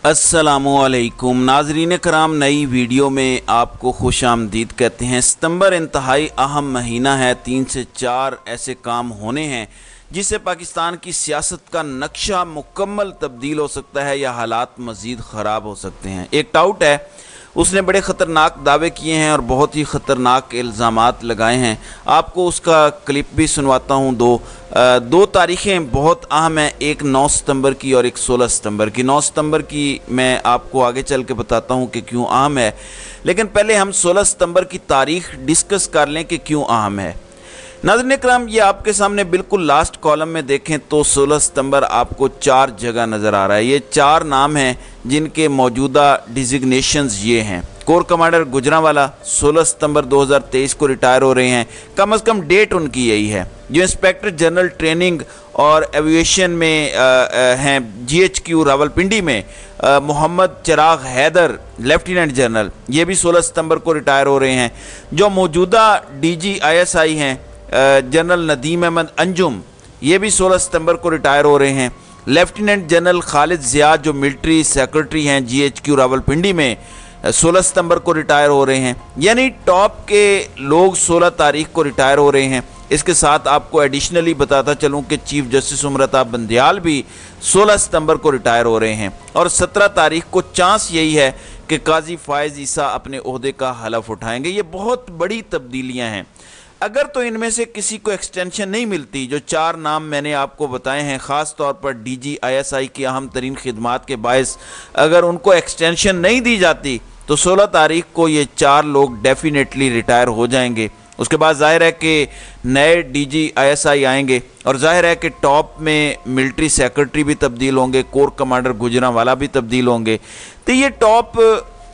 अस्सलामुअलैकुम नाजरीन कराम, नई वीडियो में आपको खुश आमदीद कहते हैं। सितंबर इंतहाई अहम महीना है। 3 से 4 ऐसे काम होने हैं जिससे पाकिस्तान की सियासत का नक्शा मुकम्मल तब्दील हो सकता है या हालात मज़ीद ख़राब हो सकते हैं। एक टाउट है, उसने बड़े ख़तरनाक दावे किए हैं और बहुत ही ख़तरनाक इल्ज़ामात लगाए हैं। आपको उसका क्लिप भी सुनवाता हूँ। दो तारीखें बहुत अहम हैं, एक 9 सितंबर की और एक 16 सितंबर की। 9 सितंबर की मैं आपको आगे चल के बताता हूँ कि क्यों अहम है, लेकिन पहले हम 16 सितंबर की तारीख डिस्कस कर लें कि क्यों अहम है। नाज़रीन इकराम, ये आपके सामने बिल्कुल लास्ट कॉलम में देखें तो 16 सितंबर आपको 4 जगह नज़र आ रहा है। ये 4 नाम हैं जिनके मौजूदा डिजिग्नेशंस ये हैं। कोर कमांडर गुजरांवाला 16 सितंबर 2023 को रिटायर हो रहे हैं, कम अज़ कम डेट उनकी यही है। जो इंस्पेक्टर जनरल ट्रेनिंग और एविएशन में हैं GHQ रावलपिंडी में, मोहम्मद चिराग हैदर लेफ्टिनेंट जनरल, ये भी 16 सितंबर को रिटायर हो रहे हैं। जो मौजूदा DG ISI हैं जनरल नदीम अहमद अंजुम, ये भी 16 सितंबर को रिटायर हो रहे हैं। लेफ्टिनेंट जनरल खालिद ज़ियाद जो मिलिट्री सेक्रेटरी हैं GHQ रावलपिंडी में, 16 सितंबर को रिटायर हो रहे हैं। यानी टॉप के लोग 16 तारीख को रिटायर हो रहे हैं। इसके साथ आपको एडिशनली बताता चलूं कि चीफ जस्टिस उमरताब बंदियाल भी 16 सितंबर को रिटायर हो रहे हैं और 17 तारीख को चांस यही है कि काजी फायज़ ईसा अपने ओहदे का हलफ उठाएंगे। ये बहुत बड़ी तब्दीलियां हैं। अगर तो इनमें से किसी को एक्सटेंशन नहीं मिलती, जो 4 नाम मैंने आपको बताए हैं, ख़ास तौर पर DG ISI की अहम तरीन खिदमात के बायस अगर उनको एक्सटेंशन नहीं दी जाती तो 16 तारीख को ये 4 लोग डेफिनेटली रिटायर हो जाएंगे। उसके बाद जाहिर है कि नए DG ISI आएंगे और जाहिर है कि टॉप में मिलिट्री सेक्रेटरी भी तब्दील होंगे, कोर कमांडर गुजरांवाला भी तब्दील होंगे। तो ये टॉप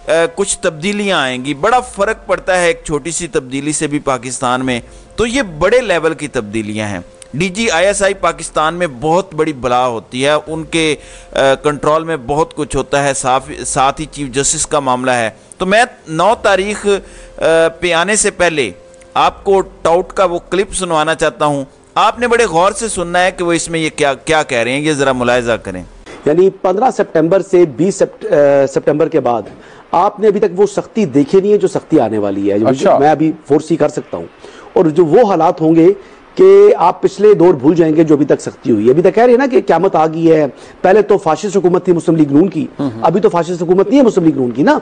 कुछ तब्दीलियां आएंगी। बड़ा फ़र्क पड़ता है एक छोटी सी तब्दीली से भी पाकिस्तान में, तो ये बड़े लेवल की तब्दीलियां हैं। DG ISI पाकिस्तान में बहुत बड़ी बला होती है, उनके कंट्रोल में बहुत कुछ होता है, साथ ही चीफ जस्टिस का मामला है। तो मैं 9 तारीख पे आने से पहले आपको टाउट का वो क्लिप सुनवाना चाहता हूँ। आपने बड़े गौर से सुनना है कि वो इसमें ये क्या क्या कह रहे हैं, ये ज़रा मुलाहिज़ा करें। यानी 15 सितंबर से 20 सितंबर के बाद आपने अभी तक वो सख्ती देखी नहीं है जो सख्ती आने वाली है। अच्छा। मैं अभी फोर्स कर सकता हूँ, और जो वो हालात होंगे कि आप पिछले दौर भूल जाएंगे जो अभी तक सख्ती हुई है। अभी तक कह रहे हैं ना कि क़यामत आ गई है। पहले तो फाशिस्ट हुकूमत थी मुस्लिम लीग नून की, अभी तो फाशिस्ट हुकूमत नहीं है मुस्लिम लीग नून की ना।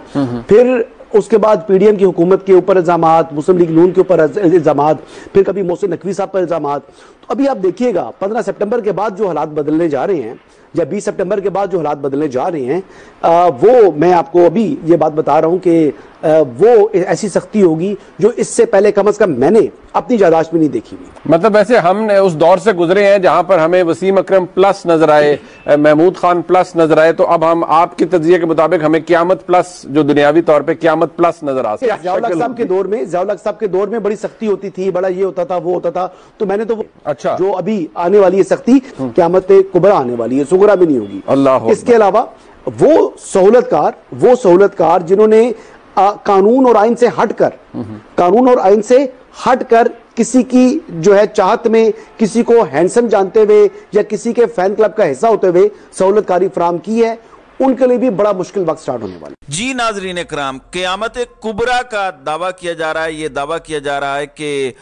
फिर उसके बाद PDM की हुकूमत के ऊपर इल्जामात, मुस्लिम लीग नून के ऊपर इल्जामात, फिर कभी मोहसिन नकवी साहब पर इल्जामात। तो अभी आप देखिएगा 15 सितंबर के बाद जो हालात बदलने जा रहे हैं या 20 सितंबर के बाद जो हालात बदलने जा रहे हैं, वो मैं आपको अभी ये बात बता रहा हूं कि वो ऐसी सख्ती होगी जो इससे पहले कम से कम मैंने अपनी याददाश्त में नहीं देखी हुई। मतलब वैसे हमने उस दौर से गुजरे हैं जहां पर हमें वसीम अकरम प्लस नजर आए, महमूद खान प्लस नजर आए, तो अब हम आपकी तज्जिए के मुताबिक हमें क़यामत प्लस, जो दुनियावी तौर पे क़यामत प्लस नजर आ सकता है। ज़ियाउल हक साहब के दौर में बड़ी सख्ती होती थी, बड़ा ये होता था वो होता था, तो मैंने तो अच्छा, जो अभी आने वाली है सख्ती क़यामत कुबरा आने वाली है, सुगरा भी नहीं होगी। अल्लाह। इसके अलावा वो सहूलतकार जिन्होंने कानून और आइन से हटकर किसी की जो है चाहत में, किसी को हैंडसम जानते हुए या किसी के फैन क्लब का हिस्सा होते हुए सहूलतकारी फराम की है, उनके लिए भी बड़ा मुश्किल वक्त स्टार्ट होने वाला। जी नाजरीन इकराम, क़यामत कुबरा का दावा किया जा रहा है। ये दावा किया जा रहा है कि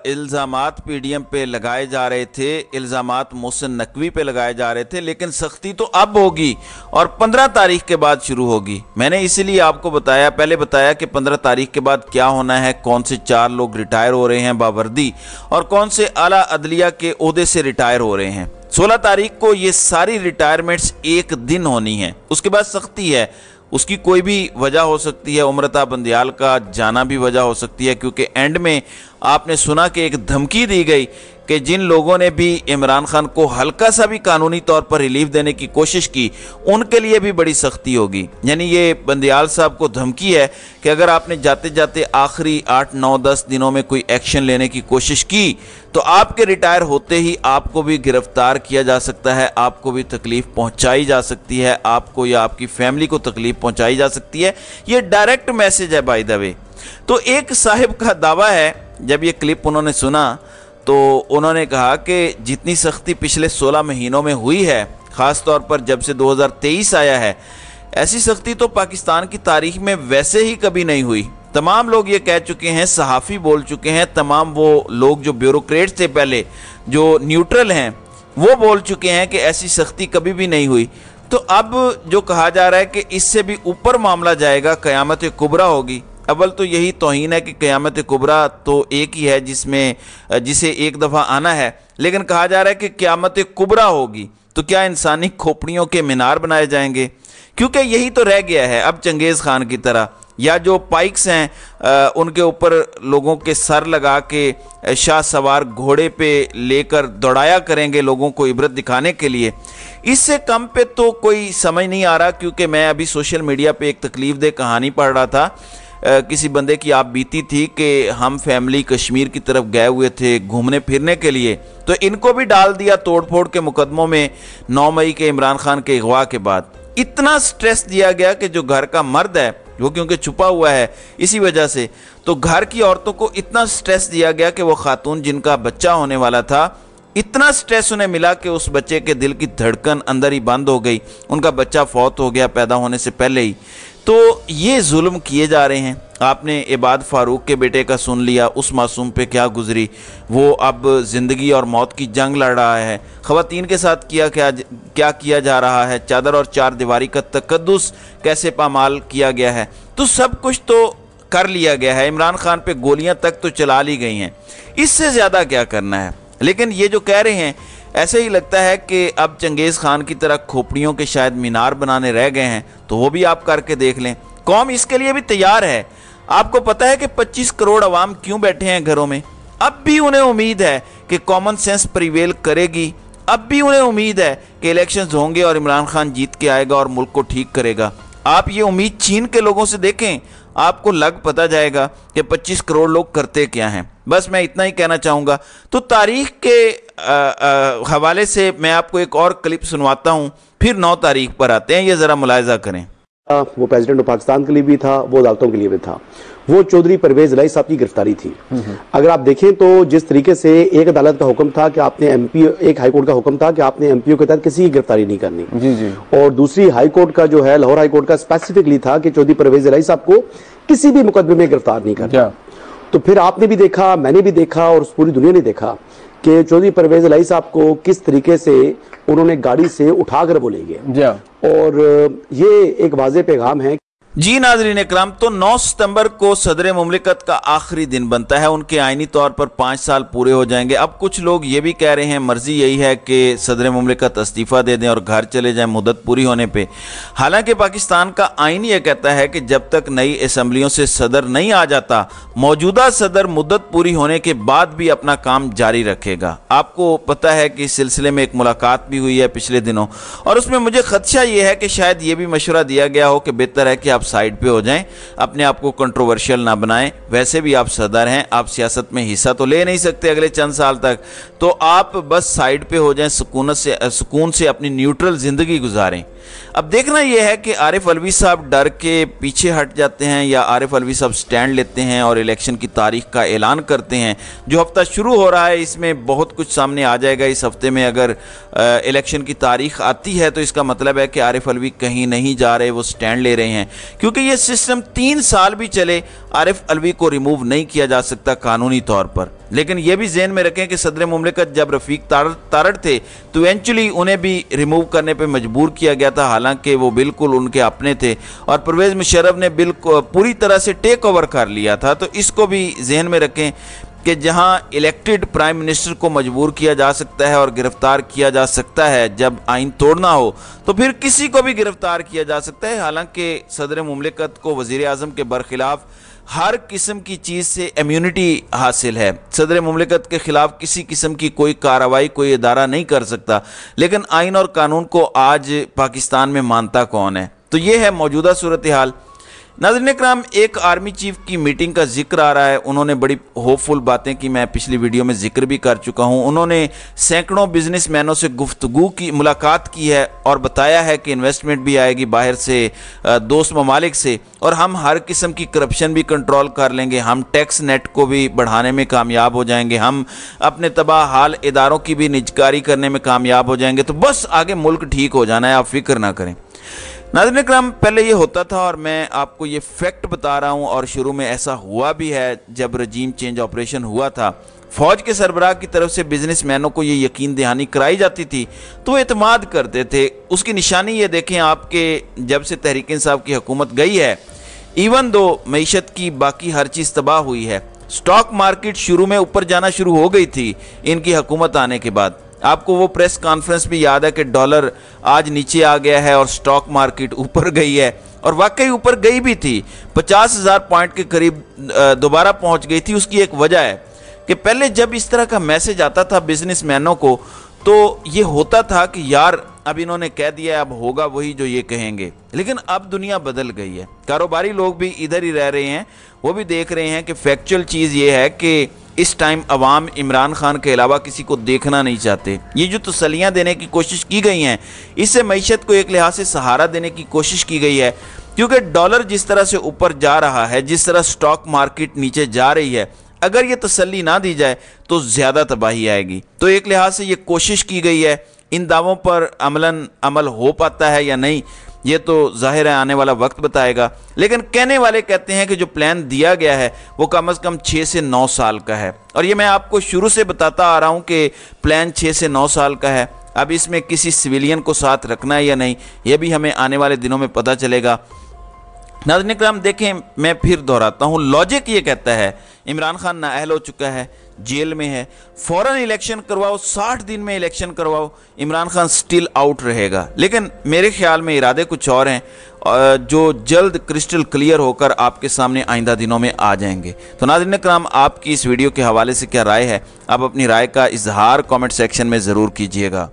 इल्ज़ामात PDM पे लगाए जा रहे थे, इल्ज़ामात मोहसिन नकवी पे लगाए जा रहे थे, लेकिन सख्ती तो अब होगी और 15 तारीख के बाद शुरू होगी। मैंने इसीलिए आपको पहले बताया कि 15 तारीख के बाद क्या होना है, कौन से 4 लोग रिटायर हो रहे हैं बावर्दी और कौन से आला अदलिया के ओहदे से रिटायर हो रहे हैं। 16 तारीख को ये सारी रिटायरमेंट्स एक दिन होनी है। उसके बाद सख्ती है, उसकी कोई भी वजह हो सकती है। उमरताब बंदियाल का जाना भी वजह हो सकती है, क्योंकि एंड में आपने सुना कि एक धमकी दी गई कि जिन लोगों ने भी इमरान खान को हल्का सा भी कानूनी तौर पर रिलीफ देने की कोशिश की, उनके लिए भी बड़ी सख्ती होगी। यानी ये बंदियाल साहब को धमकी है कि अगर आपने जाते जाते आखिरी 8, 9, 10 दिनों में कोई एक्शन लेने की कोशिश की तो आपके रिटायर होते ही आपको भी गिरफ्तार किया जा सकता है, आपको भी तकलीफ पहुंचाई जा सकती है, आपको या आपकी फैमिली को तकलीफ पहुंचाई जा सकती है। ये डायरेक्ट मैसेज है बाय द वे। तो एक साहिब का दावा है, जब ये क्लिप उन्होंने सुना तो उन्होंने कहा कि जितनी सख्ती पिछले 16 महीनों में हुई है, ख़ास तौर पर जब से 2023 आया है, ऐसी सख्ती तो पाकिस्तान की तारीख में वैसे ही कभी नहीं हुई। तमाम लोग ये कह चुके हैं, सहाफ़ी बोल चुके हैं, तमाम वो लोग जो ब्यूरोक्रेट थे पहले, जो न्यूट्रल हैं, वो बोल चुके हैं कि ऐसी सख्ती कभी भी नहीं हुई। तो अब जो कहा जा रहा है कि इससे भी ऊपर मामला जाएगा, क़यामत कुबरा होगी। अव्वल तो यही तौहीन है कि क़यामत कुबरा तो एक ही है जिसे एक दफ़ा आना है, लेकिन कहा जा रहा है कि क़यामत कुबरा होगी। तो क्या इंसानी खोपड़ियों के मीनार बनाए जाएंगे? क्योंकि यही तो रह गया है अब चंगेज़ खान की तरह, या जो पाइक्स हैं उनके ऊपर लोगों के सर लगा के शाह सवार घोड़े पे लेकर दौड़ाया करेंगे लोगों को इबरत दिखाने के लिए। इससे कम पे तो कोई समझ नहीं आ रहा। क्योंकि मैं अभी सोशल मीडिया पे एक तकलीफ दे कहानी पढ़ रहा था, किसी बंदे की आप बीती थी कि हम फैमिली कश्मीर की तरफ गए हुए थे घूमने फिरने के लिए, तो इनको भी डाल दिया तोड़ फोड़ के मुकदमों में 9 मई के इमरान खान के अगवा के बाद। इतना स्ट्रेस दिया गया कि जो घर का मर्द है वो क्योंकि छुपा हुआ है इसी वजह से, तो घर की औरतों को इतना स्ट्रेस दिया गया कि वो खातून जिनका बच्चा होने वाला था, इतना स्ट्रेस उन्हें मिला कि उस बच्चे के दिल की धड़कन अंदर ही बंद हो गई, उनका बच्चा फौत हो गया पैदा होने से पहले ही। तो ये जुल्म किए जा रहे हैं। आपने इबाद फारूक के बेटे का सुन लिया, उस मासूम पे क्या गुजरी, वो अब ज़िंदगी और मौत की जंग लड़ रहा है। ख़वातीन के साथ क्या किया जा रहा है, चादर और चार दीवारी का तकद्दुस कैसे पामाल किया गया है, तो सब कुछ तो कर लिया गया है। इमरान खान पे गोलियां तक तो चला ली गई हैं, इससे ज़्यादा क्या करना है। लेकिन ये जो कह रहे हैं, ऐसे ही लगता है कि अब चंगेज़ खान की तरह खोपड़ियों के शायद मीनार बनाने रह गए हैं, तो वो भी आप करके देख लें। कौम इसके लिए भी तैयार है। आपको पता है कि 25 करोड़ अवाम क्यों बैठे हैं घरों में? अब भी उन्हें उम्मीद है कि कॉमन सेंस प्रिवेल करेगी, अब भी उन्हें उम्मीद है कि इलेक्शंस होंगे और इमरान खान जीत के आएगा और मुल्क को ठीक करेगा। आप ये उम्मीद चीन के लोगों से देखें, आपको लग पता जाएगा कि 25 करोड़ लोग करते क्या हैं। बस मैं इतना ही कहना चाहूँगा। तो तारीख के हवाले से मैं आपको एक और क्लिप सुनवाता हूँ, फिर 9 तारीख पर आते हैं। ये ज़रा मुलाहिजा करें। वो प्रेसिडेंट ऑफ पाकिस्तान के लिए भी था, वो अदालतों के लिए भी था। वो चौधरी परवेज इलाही साहब की गिरफ्तारी थी। अगर आप देखें तो जिस तरीके से एक अदालत का हुक्म था कि आपने एक हाई कोर्ट का हुक्म था कि आपने एमपीओ के तहत किसी की गिरफ्तारी नहीं करनी, जी। और दूसरी हाई कोर्ट का जो है, लाहौर हाई कोर्ट का स्पेसिफिकली था कि चौधरी परवेज इलाही साहब को किसी भी मुकदमे में गिरफ्तार नहीं करना। तो फिर आपने भी देखा, मैंने भी देखा और पूरी दुनिया ने देखा कि चौधरी परवेज इलाही साहब को किस तरीके से उन्होंने गाड़ी से उठाकर वो ले गए। और ये एक वाज़ेह पैगाम है। जी नाज़रीन इकराम, तो 9 सितंबर को सदर मुमलिकत का आखिरी दिन बनता है। उनके आइनी तौर पर 5 साल पूरे हो जाएंगे। अब कुछ लोग ये भी कह रहे हैं, मर्जी यही है कि सदर मुमलिकत इस्तीफ़ा दे दें और घर चले जाएं मुद्दत पूरी होने पे। हालांकि पाकिस्तान का आइन ये कहता है कि जब तक नई असम्बलियों से सदर नहीं आ जाता, मौजूदा सदर मुद्दत पूरी होने के बाद भी अपना काम जारी रखेगा। आपको पता है कि इस सिलसिले में एक मुलाकात भी हुई है पिछले दिनों, और उसमें मुझे खदशा ये है कि शायद ये भी मशवरा दिया गया हो कि बेहतर है कि आप साइड पे हो जाएं, अपने आप को कंट्रोवर्शियल ना बनाएं। वैसे भी आप सदर हैं, आप सियासत में हिस्सा तो ले नहीं सकते अगले चंद साल तक, तो आप बस साइड पे हो जाएं, सुकून से अपनी न्यूट्रल जिंदगी गुजारें। अब देखना यह है कि आरिफ अलवी साहब डर के पीछे हट जाते हैं या आरिफ अलवी साहब स्टैंड लेते हैं और इलेक्शन की तारीख का ऐलान करते हैं। जो हफ्ता शुरू हो रहा है इसमें बहुत कुछ सामने आ जाएगा। इस हफ्ते में अगर इलेक्शन की तारीख आती है तो इसका मतलब है कि आरिफ अलवी कहीं नहीं जा रहे, वो स्टैंड ले रहे हैं। क्योंकि ये सिस्टम 3 साल भी चले, आरिफ अलवी को रिमूव नहीं किया जा सकता कानूनी तौर पर। लेकिन यह भी ज़हन में रखें कि सदर मुमलिकत जब रफ़ीक तारड़ थे तो इवेंचुअली उन्हें भी रिमूव करने पे मजबूर किया गया था, हालांकि वो बिल्कुल उनके अपने थे और परवेज़ मुशर्रफ ने बिल्कुल पूरी तरह से टेक ओवर कर लिया था। तो इसको भी जहन में रखें कि जहां इलेक्टेड प्राइम मिनिस्टर को मजबूर किया जा सकता है और गिरफ्तार किया जा सकता है जब आइन तोड़ना हो, तो फिर किसी को भी गिरफ्तार किया जा सकता है। हालांकि सदर मुमलिकत को वज़ीर आज़म के बरखिलाफ हर किस्म की चीज़ से इम्यूनिटी हासिल है। सदर मुमलिकत के खिलाफ किसी किस्म की कोई कार्रवाई कोई इदारा नहीं कर सकता। लेकिन आइन और कानून को आज पाकिस्तान में मानता कौन है? तो ये है मौजूदा सूरत हाल। नाज़रीन इकराम, एक आर्मी चीफ की मीटिंग का जिक्र आ रहा है। उन्होंने बड़ी होपफुल बातें की, मैं पिछली वीडियो में जिक्र भी कर चुका हूं। उन्होंने सैकड़ों बिजनेसमैनों से गुफ्तगू की मुलाकात की है और बताया है कि इन्वेस्टमेंट भी आएगी बाहर से, दोस्त ममालिक से, और हम हर किस्म की करप्शन भी कंट्रोल कर लेंगे, हम टैक्स नेट को भी बढ़ाने में कामयाब हो जाएंगे, हम अपने तबाह हाल इदारों की भी निजकारी करने में कामयाब हो जाएंगे। तो बस आगे मुल्क ठीक हो जाना है, आप फिक्र ना करें। नाज़रीन इकराम, पहले ये होता था और मैं आपको ये फैक्ट बता रहा हूँ, और शुरू में ऐसा हुआ भी है जब रजीम चेंज ऑपरेशन हुआ था। फौज के सरबराह की तरफ से बिजनेसमैनों को ये यकीन दहानी कराई जाती थी तो वो एतमाद करते थे। उसकी निशानी ये देखें आपके जब से तहरीक इंसाफ की हुकूमत गई है, इवन दो मईशत की बाकी हर चीज़ तबाह हुई है, स्टॉक मार्केट शुरू में ऊपर जाना शुरू हो गई थी इनकी हुकूमत आने के बाद। आपको वो प्रेस कॉन्फ्रेंस भी याद है कि डॉलर आज नीचे आ गया है और स्टॉक मार्केट ऊपर गई है, और वाकई ऊपर गई भी थी, 50,000 पॉइंट के करीब दोबारा पहुंच गई थी। उसकी एक वजह है कि पहले जब इस तरह का मैसेज आता था बिजनेसमैनों को तो ये होता था कि यार अब इन्होंने कह दिया, अब होगा वही जो ये कहेंगे। लेकिन अब दुनिया बदल गई है, कारोबारी लोग भी इधर ही रह रहे हैं, वो भी देख रहे हैं कि फैक्चुअल चीज़ ये है कि इस टाइम अवाम इमरान खान के अलावा किसी को देखना नहीं चाहते। ये जो तसल्लियाँ देने की कोशिश की गई हैं, इससे मईशत को एक लिहाज से सहारा देने की कोशिश की गई है, क्योंकि डॉलर जिस तरह से ऊपर जा रहा है, जिस तरह स्टॉक मार्केट नीचे जा रही है, अगर ये तसल्ली ना दी जाए तो ज़्यादा तबाही आएगी। तो एक लिहाज से ये कोशिश की गई है। इन दावों पर अमल हो पाता है या नहीं, ये तो ज़ाहिर है आने वाला वक्त बताएगा। लेकिन कहने वाले कहते हैं कि जो प्लान दिया गया है वो कम से कम 6 से 9 साल का है, और ये मैं आपको शुरू से बताता आ रहा हूँ कि प्लान 6 से 9 साल का है। अब इसमें किसी सिविलियन को साथ रखना है या नहीं, ये भी हमें आने वाले दिनों में पता चलेगा। नाज़रीन इकराम, देखें मैं फिर दोहराता हूँ, लॉजिक ये कहता है इमरान खान नाअहल हो चुका है, जेल में है, फौरन इलेक्शन करवाओ, 60 दिन में इलेक्शन करवाओ, इमरान खान स्टिल आउट रहेगा। लेकिन मेरे ख्याल में इरादे कुछ और हैं जो जल्द क्रिस्टल क्लियर होकर आपके सामने आइंदा दिनों में आ जाएंगे। तो नाज़रीन इकराम, आपकी इस वीडियो के हवाले से क्या राय है? आप अपनी राय का इजहार कमेंट सेक्शन में ज़रूर कीजिएगा।